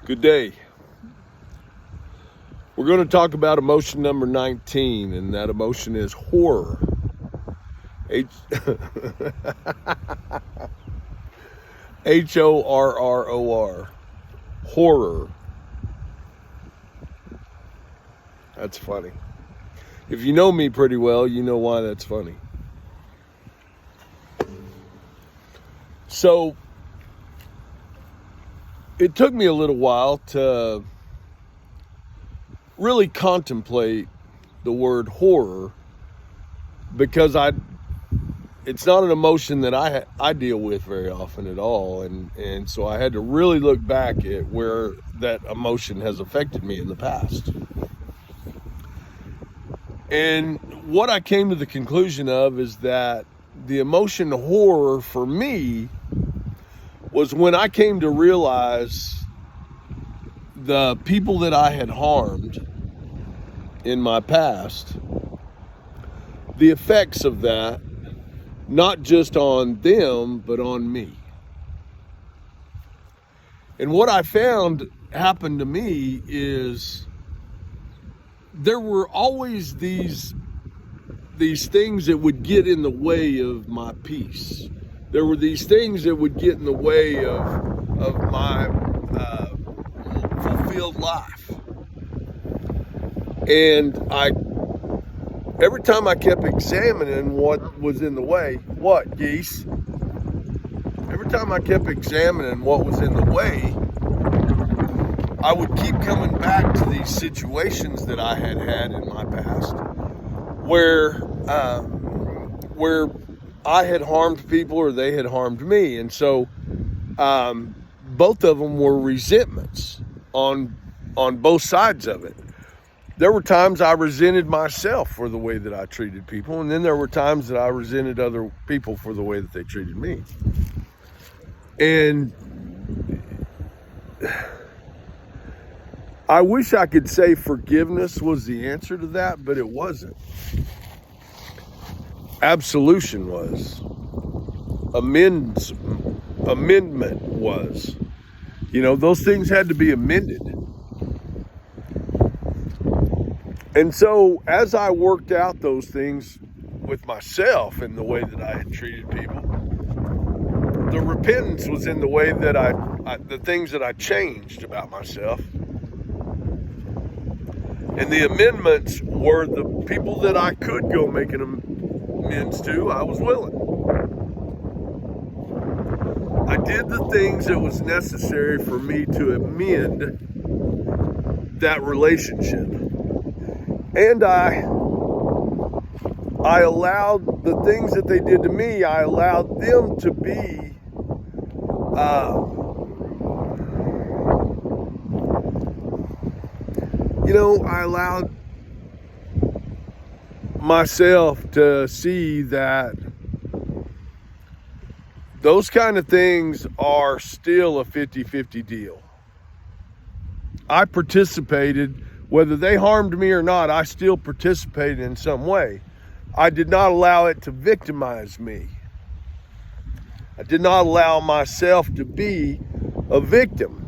Good day. We're going to talk about emotion number 19, and that emotion is horror. H-O-R-R-O-R. Horror. That's funny. If you know me pretty well, you know why that's funny. So, it took me a little while to really contemplate the word horror because it's not an emotion that I deal with very often at all, and so I had to really look back at where that emotion has affected me in the past. And what I came to the conclusion of is that the emotion horror for me was when I came to realize the people that I had harmed in my past, the effects of that, not just on them, but on me. And what I found happened to me is there were always these things that would get in the way of my peace. There were these things that would get in the way of my fulfilled life. And every time I kept examining what was in the way, what, geese? Every time I kept examining what was in the way, I would keep coming back to these situations that I had in my past where I had harmed people or they had harmed me. And so both of them were resentments on both sides of it. There were times I resented myself for the way that I treated people, and then there were times that I resented other people for the way that they treated me. And I wish I could say forgiveness was the answer to that, but it wasn't. Absolution was. Amendment was. You know, those things had to be amended. And so as I worked out those things with myself in the way that I had treated people, the repentance was in the way that the things that I changed about myself. And the amendments were the people that I could go make an amends to. I was willing. I did the things that was necessary for me to amend that relationship. And I allowed the things that they did to me, I allowed them to be I allowed myself to see that those kind of things are still a 50-50 deal. I participated, whether they harmed me or not, I still participated in some way. I did not allow it to victimize me. I did not allow myself to be a victim.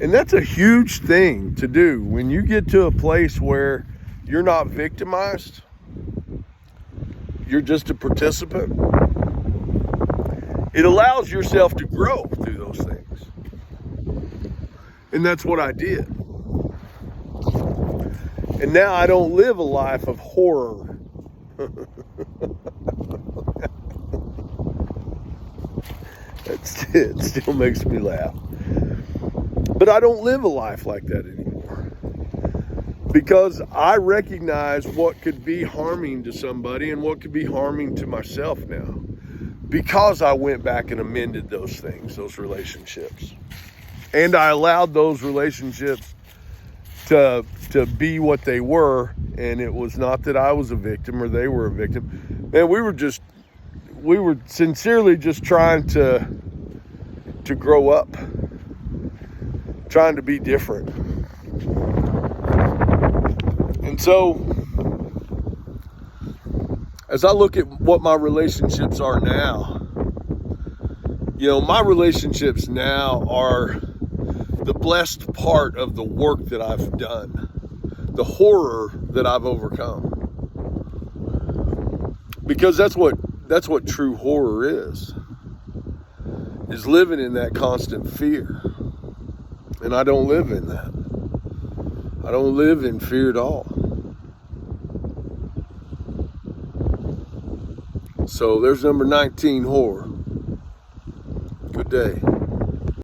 And that's a huge thing to do. When you get to a place where you're not victimized, you're just a participant, it allows yourself to grow through those things. And that's what I did. And now I don't live a life of horror. It still makes me laugh. But I don't live a life like that anymore. Because I recognize what could be harming to somebody and what could be harming to myself now. Because I went back and amended those things, those relationships. And I allowed those relationships to be what they were. And it was not that I was a victim or they were a victim. Man, we were sincerely just trying to grow up. Trying to be different. And so, as I look at what my relationships are now, You know, my relationships now are the blessed part of the work that I've done, the horror that I've overcome. Because that's what true horror is living in that constant fear. And I don't live in that. I don't live in fear at all. So there's number 19, horror. Good day.